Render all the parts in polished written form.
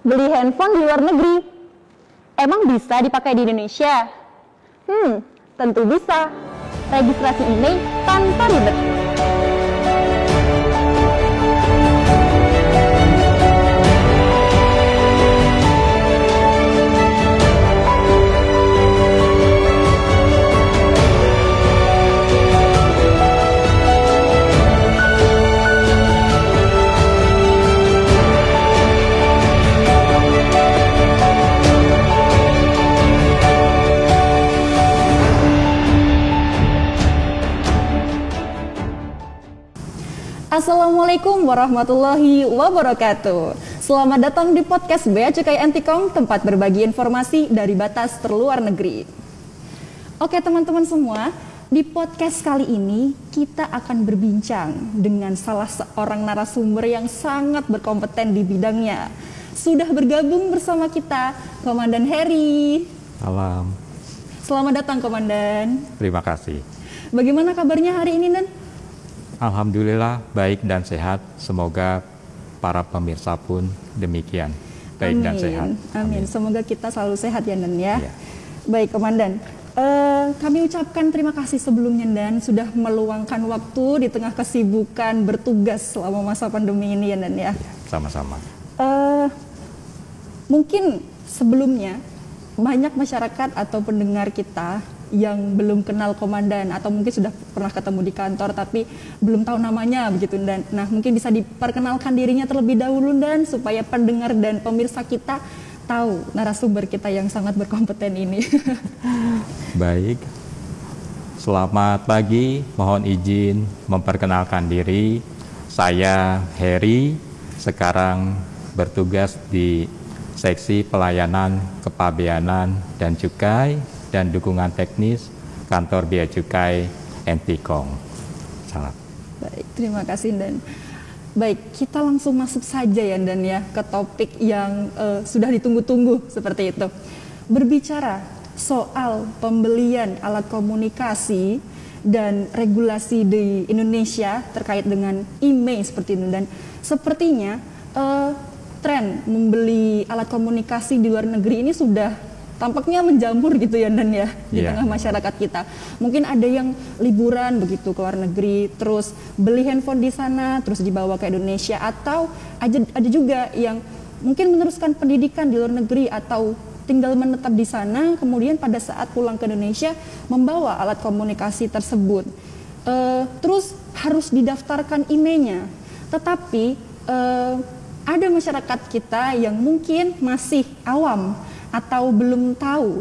Beli handphone di luar negeri, emang bisa dipakai di Indonesia? Tentu bisa. Registrasi email tanpa ribet. Assalamualaikum warahmatullahi wabarakatuh. Selamat datang di podcast Bea Cukai Antikong, tempat berbagi informasi dari batas terluar negeri. Oke teman-teman semua, di podcast kali ini kita akan berbincang dengan salah seorang narasumber yang sangat berkompeten di bidangnya. Sudah bergabung bersama kita, Komandan Heri. Salam. Selamat datang Komandan. Terima kasih. Bagaimana kabarnya hari ini, Dan? Alhamdulillah baik dan sehat. Semoga para pemirsa pun demikian baik dan sehat. Amin. Semoga kita selalu sehat ya, Dan ya. Ya. Baik, Komandan. Kami ucapkan terima kasih sebelumnya, Dan, sudah meluangkan waktu di tengah kesibukan bertugas selama masa pandemi ini ya, Dan ya. Sama-sama. Mungkin sebelumnya banyak masyarakat atau pendengar kita yang belum kenal Komandan atau mungkin sudah pernah ketemu di kantor tapi belum tahu namanya begitu, Dan. Nah, mungkin bisa diperkenalkan dirinya terlebih dahulu, Dan, supaya pendengar dan pemirsa kita tahu narasumber kita yang sangat berkompeten ini. Baik. Selamat pagi. Mohon izin memperkenalkan diri. Saya Heri, sekarang bertugas di Seksi Pelayanan Kepabeanan dan Cukai dan Dukungan Teknis Kantor Bea Cukai Antikong. Salam. Baik, terima kasih, Dan. Baik, kita langsung masuk saja ya, Dan ya, ke topik yang sudah ditunggu-tunggu seperti itu. Berbicara soal pembelian alat komunikasi dan regulasi di Indonesia terkait dengan email seperti itu, dan sepertinya tren membeli alat komunikasi di luar negeri ini sudah tampaknya menjamur gitu ya, Dan ya, di tengah masyarakat kita. Mungkin ada yang liburan begitu ke luar negeri, terus beli handphone di sana, terus dibawa ke Indonesia, atau ada juga yang mungkin meneruskan pendidikan di luar negeri atau tinggal menetap di sana, kemudian pada saat pulang ke Indonesia membawa alat komunikasi tersebut. Terus harus didaftarkan emailnya. Tetapi ada masyarakat kita yang mungkin masih awam atau belum tahu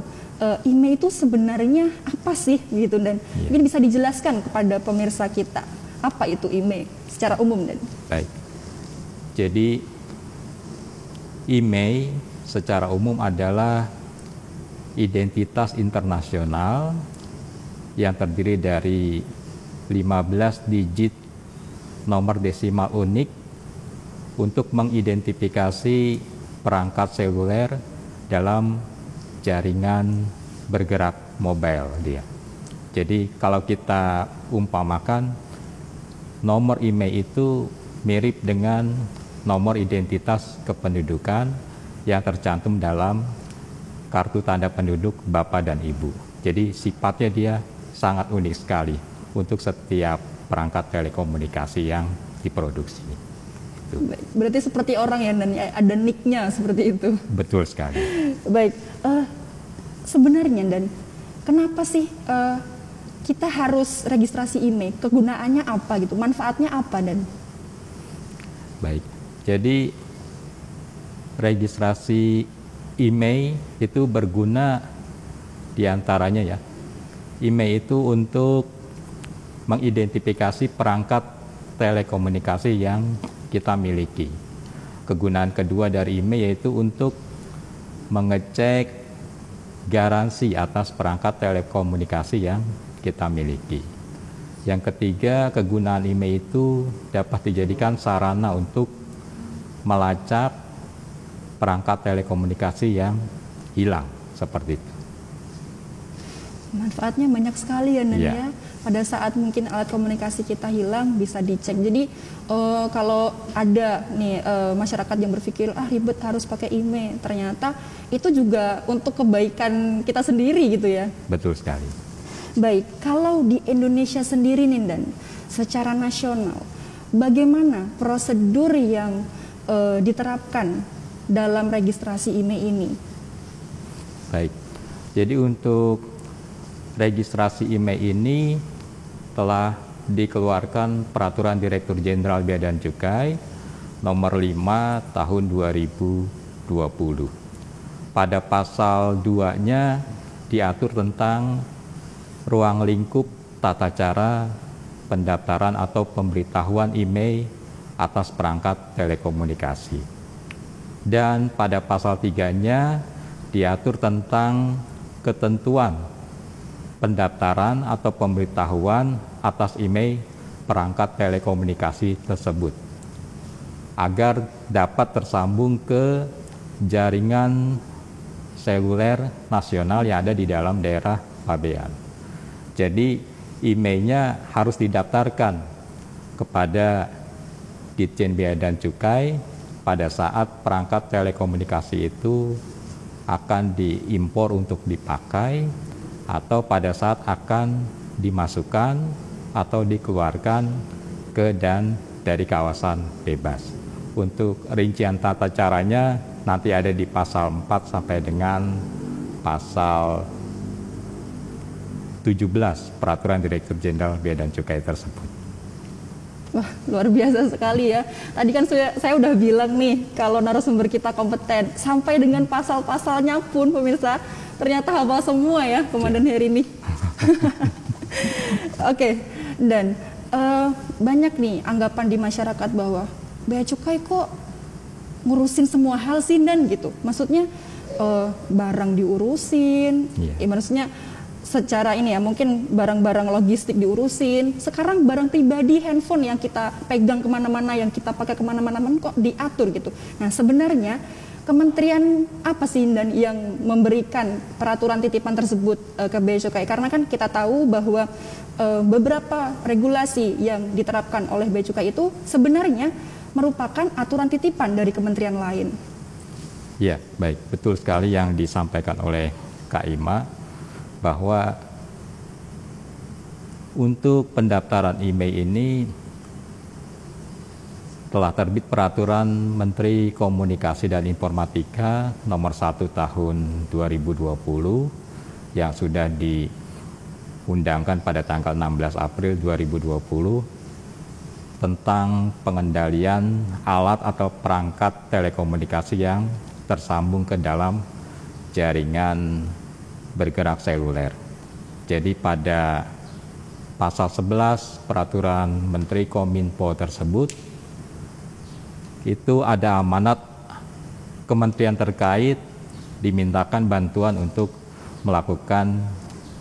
email itu sebenarnya apa sih gitu, Dan. Mungkin bisa dijelaskan kepada pemirsa kita apa itu email secara umum, Dan. Baik. Jadi email secara umum adalah identitas internasional yang terdiri dari 15 digit nomor desimal unik untuk mengidentifikasi perangkat seluler dalam jaringan bergerak mobile dia. Jadi kalau kita umpamakan, nomor email itu mirip dengan nomor identitas kependudukan yang tercantum dalam kartu tanda penduduk Bapak dan Ibu. Jadi sifatnya dia sangat unik sekali untuk setiap perangkat telekomunikasi yang diproduksi. Berarti seperti orang ya, Dan, ada nick-nya seperti itu. Betul sekali. Baik, sebenarnya, Dan, kenapa sih kita harus registrasi email? Kegunaannya apa gitu? Manfaatnya apa, Dan? Baik, jadi registrasi email itu berguna diantaranya ya. Email itu untuk mengidentifikasi perangkat telekomunikasi yang kita miliki. Kegunaan kedua dari email yaitu untuk mengecek garansi atas perangkat telekomunikasi yang kita miliki. Yang ketiga, kegunaan email itu dapat dijadikan sarana untuk melacak perangkat telekomunikasi yang hilang, seperti itu. Manfaatnya banyak sekali ya, Dan ya. pada saat mungkin alat komunikasi kita hilang bisa dicek. Jadi kalau ada nih masyarakat yang berpikir ribet harus pakai email, ternyata itu juga untuk kebaikan kita sendiri gitu ya. Betul sekali. Baik, kalau di Indonesia sendiri nih Dan, secara nasional, bagaimana prosedur yang diterapkan dalam registrasi email ini? Baik, jadi untuk registrasi email ini telah dikeluarkan Peraturan Direktur Jenderal Bea dan Cukai nomor 5 tahun 2020. Pada pasal 2-nya diatur tentang ruang lingkup tata cara pendaftaran atau pemberitahuan email atas perangkat telekomunikasi. Dan pada pasal 3-nya diatur tentang ketentuan pendaftaran atau pemberitahuan atas email perangkat telekomunikasi tersebut agar dapat tersambung ke jaringan seluler nasional yang ada di dalam daerah pabean. Jadi emailnya harus didaftarkan kepada Ditjen Bea dan Cukai pada saat perangkat telekomunikasi itu akan diimpor untuk dipakai atau pada saat akan dimasukkan atau dikeluarkan ke dan dari kawasan bebas. Untuk rincian tata caranya nanti ada di pasal 4 sampai dengan pasal 17 Peraturan Direktur Jenderal Bea dan Cukai tersebut. Wah, luar biasa sekali ya. Tadi kan saya udah bilang nih kalau narasumber kita kompeten, sampai dengan pasal-pasalnya pun pemirsa ternyata hafal semua ya Komandan Heri ini. Oke, dan banyak nih anggapan di masyarakat bahwa Bea Cukai kok ngurusin semua hal sih Dan gitu. Maksudnya barang diurusin, maksudnya secara ini ya mungkin barang-barang logistik diurusin. Sekarang barang pribadi, handphone yang kita pegang kemana-mana, yang kita pakai kemana-mana kok diatur gitu. Nah sebenarnya kementerian apa sih Dan yang memberikan peraturan titipan tersebut ke Bea Cukai? Karena kan kita tahu bahwa beberapa regulasi yang diterapkan oleh Bea Cukai itu sebenarnya merupakan aturan titipan dari kementerian lain. Ya, baik, betul sekali yang disampaikan oleh Kak Ima bahwa untuk pendaftaran email ini telah terbit Peraturan Menteri Komunikasi dan Informatika nomor 1 tahun 2020 yang sudah diundangkan pada tanggal 16 April 2020 tentang pengendalian alat atau perangkat telekomunikasi yang tersambung ke dalam jaringan bergerak seluler. Jadi pada pasal 11 Peraturan Menteri Kominfo tersebut itu ada amanat kementerian terkait dimintakan bantuan untuk melakukan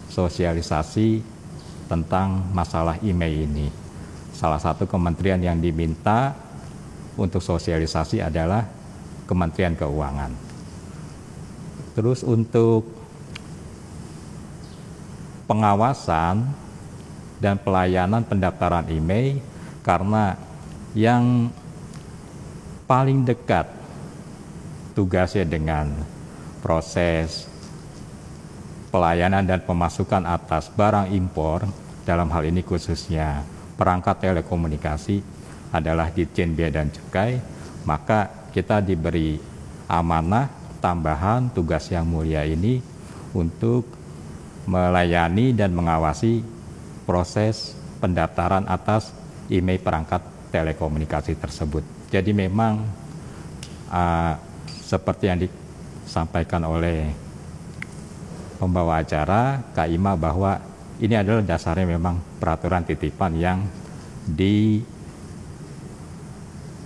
sosialisasi tentang masalah email ini. Salah satu kementerian yang diminta untuk sosialisasi adalah Kementerian Keuangan. Terus untuk pengawasan dan pelayanan pendaftaran email, karena yang paling dekat tugasnya dengan proses pelayanan dan pemasukan atas barang impor, dalam hal ini khususnya perangkat telekomunikasi adalah Ditjen Bea dan Cukai, maka kita diberi amanah tambahan tugas yang mulia ini untuk melayani dan mengawasi proses pendaftaran atas email perangkat telekomunikasi tersebut. Jadi memang seperti yang disampaikan oleh pembawa acara Kak Ima bahwa ini adalah dasarnya memang peraturan titipan yang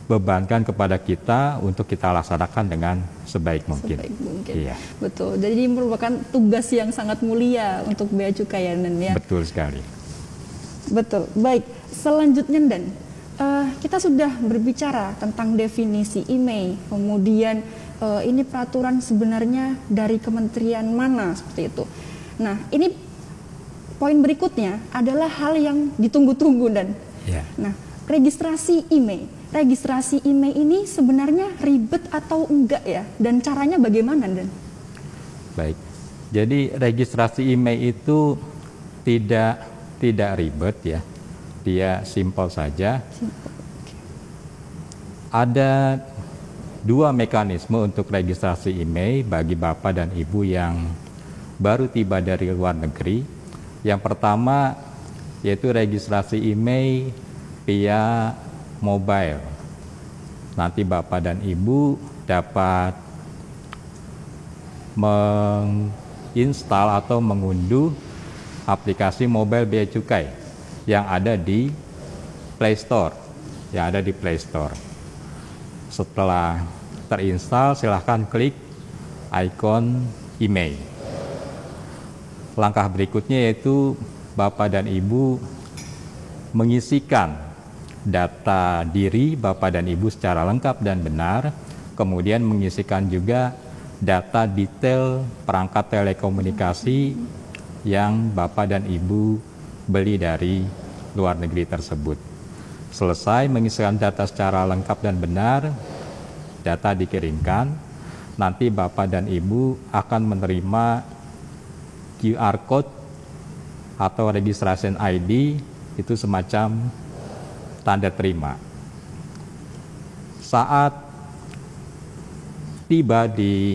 dibebankan kepada kita untuk kita laksanakan dengan sebaik mungkin. Sebaik mungkin. Iya. Betul. Jadi merupakan tugas yang sangat mulia untuk Bea Cukai ya Dan ya. Betul sekali. Betul. Baik. Selanjutnya Dan, kita sudah berbicara tentang definisi email, kemudian ini peraturan sebenarnya dari kementerian mana seperti itu. Nah, ini poin berikutnya adalah hal yang ditunggu-tunggu dan nah, registrasi IMEI. Registrasi IMEI ini sebenarnya ribet atau enggak ya? Dan caranya bagaimana, Dan? Baik. Jadi registrasi IMEI itu tidak ribet ya. Dia simpel saja. Ada dua mekanisme untuk registrasi IMEI bagi Bapak dan Ibu yang baru tiba dari luar negeri. Yang pertama yaitu registrasi IMEI via mobile. Nanti Bapak dan Ibu dapat menginstal atau mengunduh aplikasi mobile Bea Cukai yang ada di Play Store. Setelah terinstall, silahkan klik ikon IMEI. Langkah berikutnya yaitu Bapak dan Ibu mengisikan data diri Bapak dan Ibu secara lengkap dan benar, kemudian mengisikan juga data detail perangkat telekomunikasi yang Bapak dan Ibu beli dari luar negeri tersebut. Selesai mengisikan data secara lengkap dan benar, data dikirimkan, nanti Bapak dan Ibu akan menerima QR Code atau registration ID, itu semacam tanda terima. Saat tiba di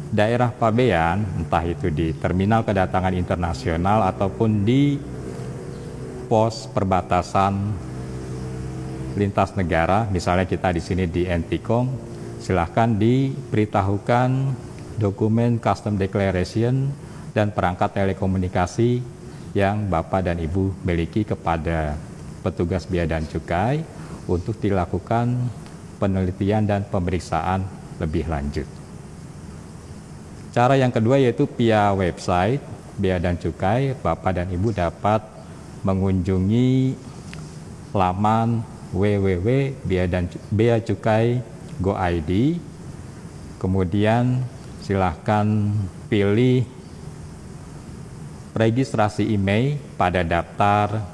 daerah pabean, entah itu di terminal kedatangan internasional ataupun di pos perbatasan lintas negara, misalnya kita di sini di Entikong, silahkan diberitahukan dokumen custom declaration dan perangkat telekomunikasi yang Bapak dan Ibu miliki kepada petugas bea dan cukai untuk dilakukan penelitian dan pemeriksaan lebih lanjut. Cara yang kedua yaitu via website bea dan cukai. Bapak dan Ibu dapat mengunjungi laman www.beacukai.go.id, kemudian silahkan pilih registrasi IMEI pada daftar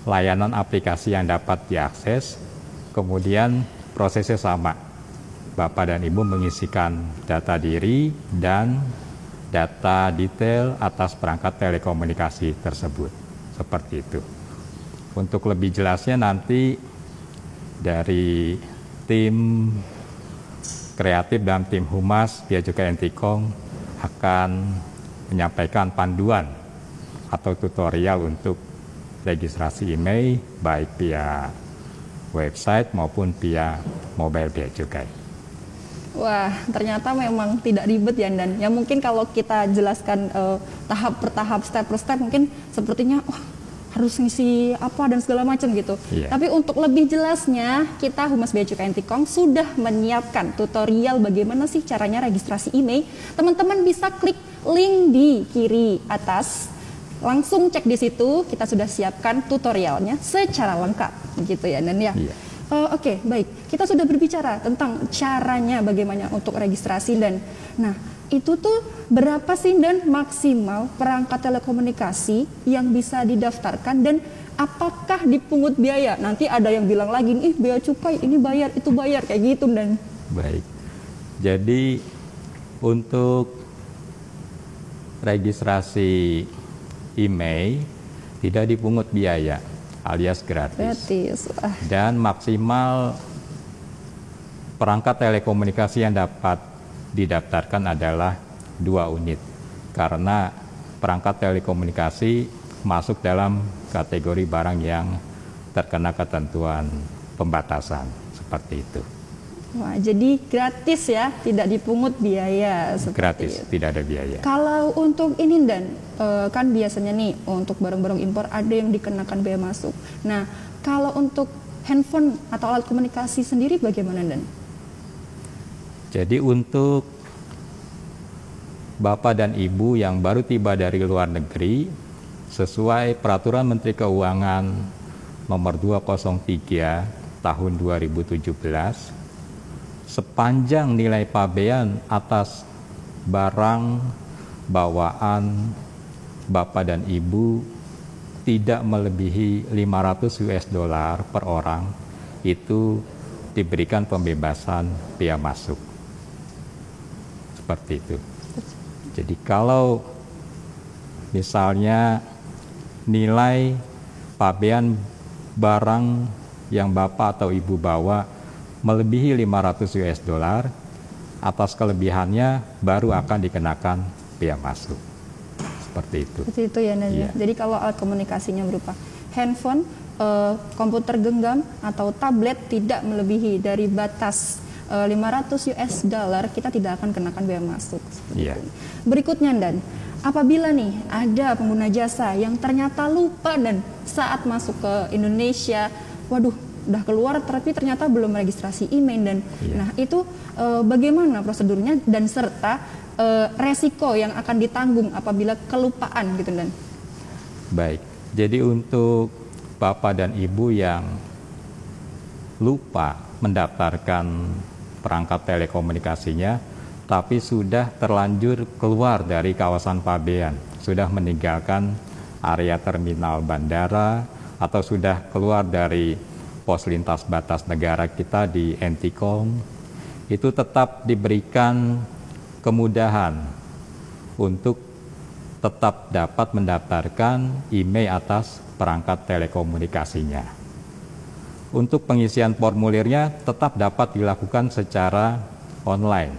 layanan aplikasi yang dapat diakses. Kemudian prosesnya sama, Bapak dan Ibu mengisikan data diri dan data detail atas perangkat telekomunikasi tersebut. Seperti itu. Untuk lebih jelasnya nanti dari tim kreatif dan tim humas Bea Cukai Entikong akan menyampaikan panduan atau tutorial untuk registrasi IMEI baik via website maupun via mobile Bea Cukai. Wah, ternyata memang tidak ribet ya, Dan. Ya mungkin kalau kita jelaskan tahap per tahap, step per step, mungkin sepertinya harus ngisi apa dan segala macam gitu. Yeah. Tapi untuk lebih jelasnya, kita Humas Bea Cukai Entikong sudah menyiapkan tutorial bagaimana sih caranya registrasi IMEI. Teman-teman bisa klik link di kiri atas, langsung cek di situ. Kita sudah siapkan tutorialnya secara lengkap, gitu ya, Dan ya. Yeah. Oke, baik. Kita sudah berbicara tentang caranya bagaimana untuk registrasi dan itu tuh berapa sih Dan maksimal perangkat telekomunikasi yang bisa didaftarkan dan apakah dipungut biaya? Nanti ada yang bilang lagi, bea cukai ini bayar, itu bayar, kayak gitu Dan. Baik. Jadi untuk registrasi IMEI tidak dipungut biaya, alias gratis. Dan maksimal perangkat telekomunikasi yang dapat didaftarkan adalah 2 unit. Karena perangkat telekomunikasi masuk dalam kategori barang yang terkena ketentuan pembatasan. Seperti itu. Wah, jadi gratis ya, tidak dipungut biaya. Gratis, tidak ada biaya. Kalau untuk ini Dan, kan biasanya nih untuk barang-barang impor ada yang dikenakan bea masuk. Nah, kalau untuk handphone atau alat komunikasi sendiri bagaimana Dan? Jadi untuk Bapak dan Ibu yang baru tiba dari luar negeri, sesuai Peraturan Menteri Keuangan Nomor 203 Tahun 2017, sepanjang nilai pabean atas barang bawaan Bapak dan Ibu tidak melebihi 500 US dollar per orang, itu diberikan pembebasan biaya masuk. Seperti itu. Jadi kalau misalnya nilai pabean barang yang Bapak atau Ibu bawa melebihi 500 US dollar, atas kelebihannya baru akan dikenakan biaya masuk. Seperti itu. Seperti itu ya, Nan. Iya. Jadi kalau alat komunikasinya berupa handphone, komputer genggam atau tablet tidak melebihi dari batas 500 US dollar, kita tidak akan kenakan biaya masuk. Seperti Iya. itu. Berikutnya, Dan, apabila nih ada pengguna jasa yang ternyata lupa dan saat masuk ke Indonesia, waduh, udah keluar tapi ternyata belum registrasi email, dan nah itu bagaimana prosedurnya dan serta resiko yang akan ditanggung apabila kelupaan gitu, Dan? Baik, jadi untuk Bapak dan Ibu yang lupa mendaftarkan perangkat telekomunikasinya, tapi sudah terlanjur keluar dari kawasan pabean, sudah meninggalkan area terminal bandara, atau sudah keluar dari pos lintas batas negara kita di NTCOM, itu tetap diberikan kemudahan untuk tetap dapat mendaftarkan email atas perangkat telekomunikasinya. Untuk pengisian formulirnya tetap dapat dilakukan secara online.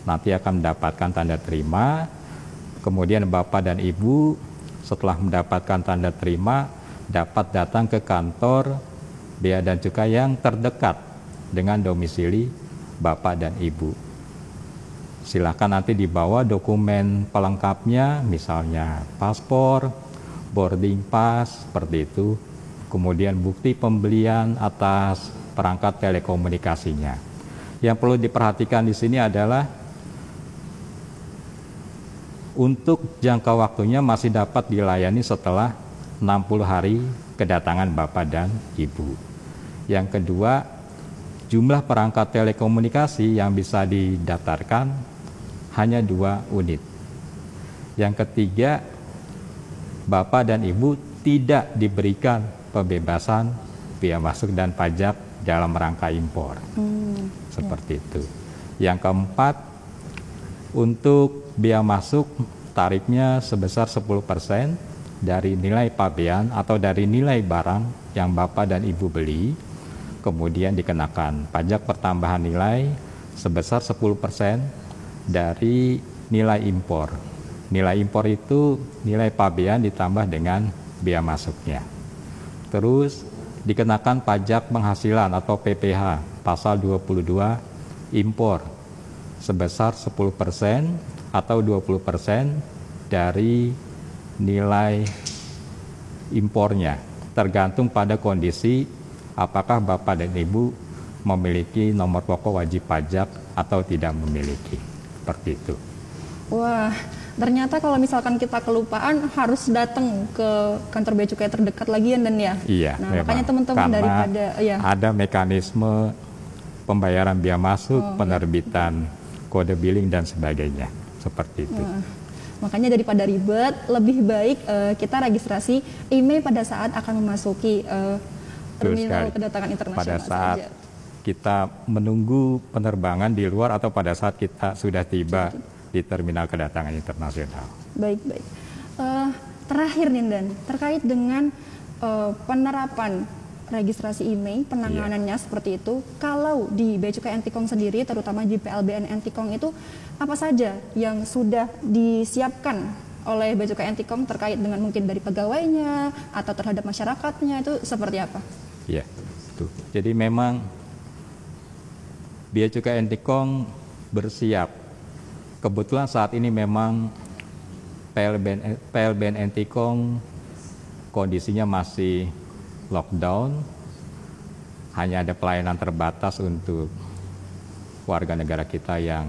Nanti akan mendapatkan tanda terima, kemudian Bapak dan Ibu setelah mendapatkan tanda terima dapat datang ke kantor Bea dan Cukai yang terdekat dengan domisili Bapak dan Ibu. Silakan nanti dibawa dokumen pelengkapnya, misalnya paspor, boarding pass, seperti itu. Kemudian bukti pembelian atas perangkat telekomunikasinya. Yang perlu diperhatikan di sini adalah untuk jangka waktunya masih dapat dilayani setelah 60 hari kedatangan Bapak dan Ibu. Yang kedua, jumlah perangkat telekomunikasi yang bisa didaftarkan hanya 2 unit. Yang ketiga, Bapak dan Ibu tidak diberikan pembebasan biaya masuk dan pajak dalam rangka impor. Seperti itu. Yang keempat, untuk biaya masuk tarifnya sebesar 10% dari nilai pabean atau dari nilai barang yang Bapak dan Ibu beli. Kemudian dikenakan pajak pertambahan nilai sebesar 10% dari nilai impor. Nilai impor itu nilai pabean ditambah dengan biaya masuknya. Terus dikenakan pajak penghasilan atau PPH pasal 22 impor sebesar 10% atau 20% dari nilai impornya, tergantung pada kondisi apakah Bapak dan Ibu memiliki nomor pokok wajib pajak atau tidak memiliki. Seperti itu. Wah, ternyata kalau misalkan kita kelupaan harus datang ke kantor bea cukai terdekat lagi ya, Dan, ya. Iya, nah, memang. makanya teman-teman Karena daripada ya, ada mekanisme pembayaran biaya masuk, penerbitan kode billing dan sebagainya. Seperti itu. Makanya daripada ribet, lebih baik kita registrasi email pada saat akan memasuki terminal kedatangan internasional pada saat saja. Kita menunggu penerbangan di luar atau pada saat kita sudah tiba di terminal kedatangan internasional. Baik. Terakhir nih, Dan, terkait dengan penerapan registrasi email, penanganannya seperti itu. Kalau di Bea Cukai NTCOM sendiri, terutama di PLBN NTCOM itu, apa saja yang sudah disiapkan oleh Bea Cukai NTCOM terkait dengan mungkin dari pegawainya atau terhadap masyarakatnya, itu seperti apa? Ya, itu. Jadi memang Bea Cukai NTCOM bersiap. Kebetulan saat ini memang PLBN NTCOM kondisinya masih lockdown, hanya ada pelayanan terbatas untuk warga negara kita yang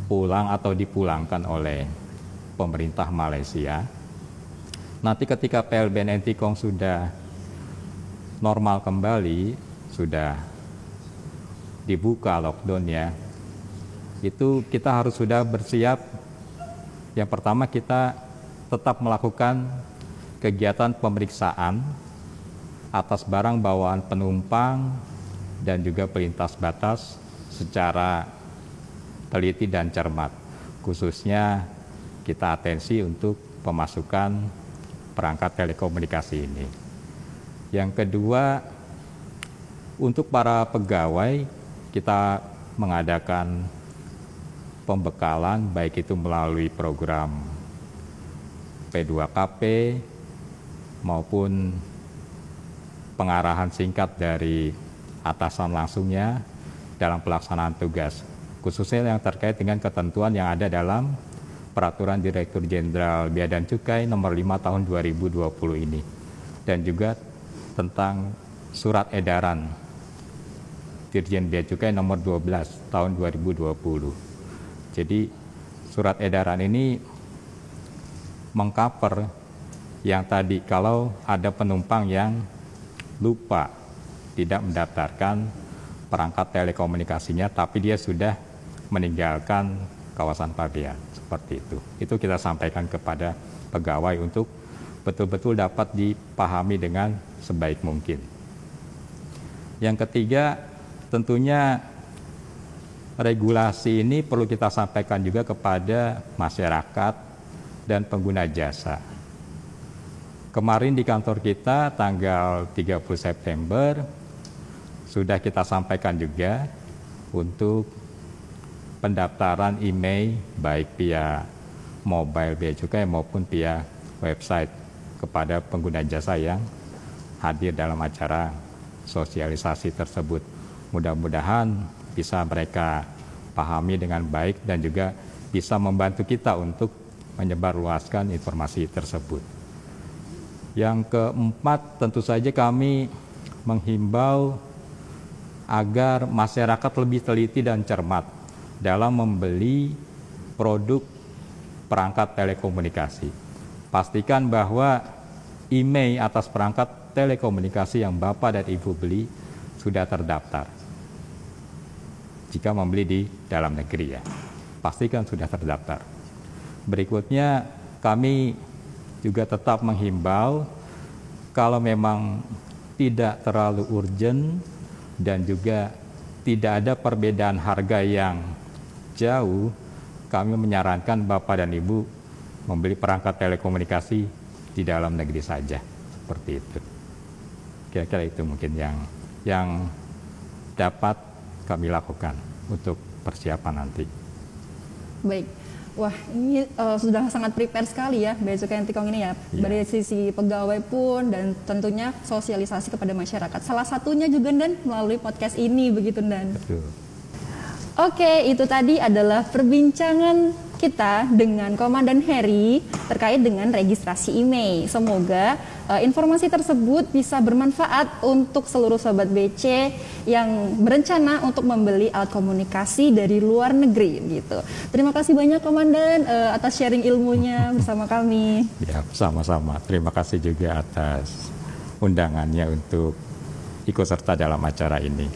pulang atau dipulangkan oleh pemerintah Malaysia. Nanti ketika PLBN NTCOM sudah normal kembali, sudah dibuka lockdownnya, itu kita harus sudah bersiap Yang pertama, kita tetap melakukan kegiatan pemeriksaan atas barang bawaan penumpang dan juga pelintas batas secara teliti dan cermat. Khususnya kita atensi untuk pemasukan perangkat telekomunikasi ini. Yang kedua, untuk para pegawai kita mengadakan pembekalan baik itu melalui program P2KP maupun pengarahan singkat dari atasan langsungnya dalam pelaksanaan tugas, khususnya yang terkait dengan ketentuan yang ada dalam Peraturan Direktur Jenderal Bea dan Cukai Nomor 5 Tahun 2020 ini, dan juga tentang Surat Edaran Dirjen Bea Cukai Nomor 12 Tahun 2020. Jadi surat edaran ini mengcover yang tadi, kalau ada penumpang yang lupa tidak mendaftarkan perangkat telekomunikasinya tapi dia sudah meninggalkan kawasan pabean, seperti itu. Itu kita sampaikan kepada pegawai untuk betul-betul dapat dipahami dengan sebaik mungkin. Yang ketiga, tentunya regulasi ini perlu kita sampaikan juga kepada masyarakat dan pengguna jasa. Kemarin di kantor kita tanggal 30 September sudah kita sampaikan juga untuk pendaftaran email baik via mobile Bea Cukai maupun via website kepada pengguna jasa yang hadir dalam acara sosialisasi tersebut. Mudah-mudahan bisa mereka pahami dengan baik dan juga bisa membantu kita untuk menyebarluaskan informasi tersebut. Yang keempat, tentu saja kami menghimbau agar masyarakat lebih teliti dan cermat dalam membeli produk perangkat telekomunikasi. Pastikan bahwa email atas perangkat telekomunikasi yang Bapak dan Ibu beli sudah terdaftar. Jika membeli di dalam negeri ya, pastikan sudah terdaftar. Berikutnya, kami juga tetap menghimbau kalau memang tidak terlalu urgent dan juga tidak ada perbedaan harga yang jauh, kami menyarankan Bapak dan Ibu membeli perangkat telekomunikasi di dalam negeri saja, seperti itu. Kira-kira itu mungkin yang dapat kami lakukan untuk persiapan nanti. Baik. Wah, ini sudah sangat prepare sekali ya Bea Cukai Antikong ini ya. Dari sisi pegawai pun dan tentunya sosialisasi kepada masyarakat. Salah satunya juga Dan melalui podcast ini, begitu Dan. Betul. Oke, itu tadi adalah perbincangan kita dengan Komandan Heri terkait dengan registrasi email. Semoga informasi tersebut bisa bermanfaat untuk seluruh sobat BC yang berencana untuk membeli alat komunikasi dari luar negeri gitu. Terima kasih banyak Komandan atas sharing ilmunya bersama kami. Ya, sama-sama. Terima kasih juga atas undangannya untuk ikut serta dalam acara ini.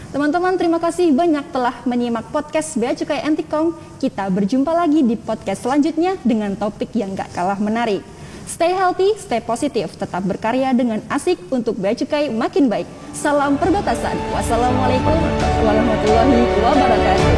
Teman-teman, terima kasih banyak telah menyimak podcast Bea Cukai Antikong. Kita berjumpa lagi di podcast selanjutnya dengan topik yang gak kalah menarik. Stay healthy, stay positif, tetap berkarya dengan asik untuk Bea Cukai makin baik. Salam perbatasan. Wassalamualaikum warahmatullahi wabarakatuh.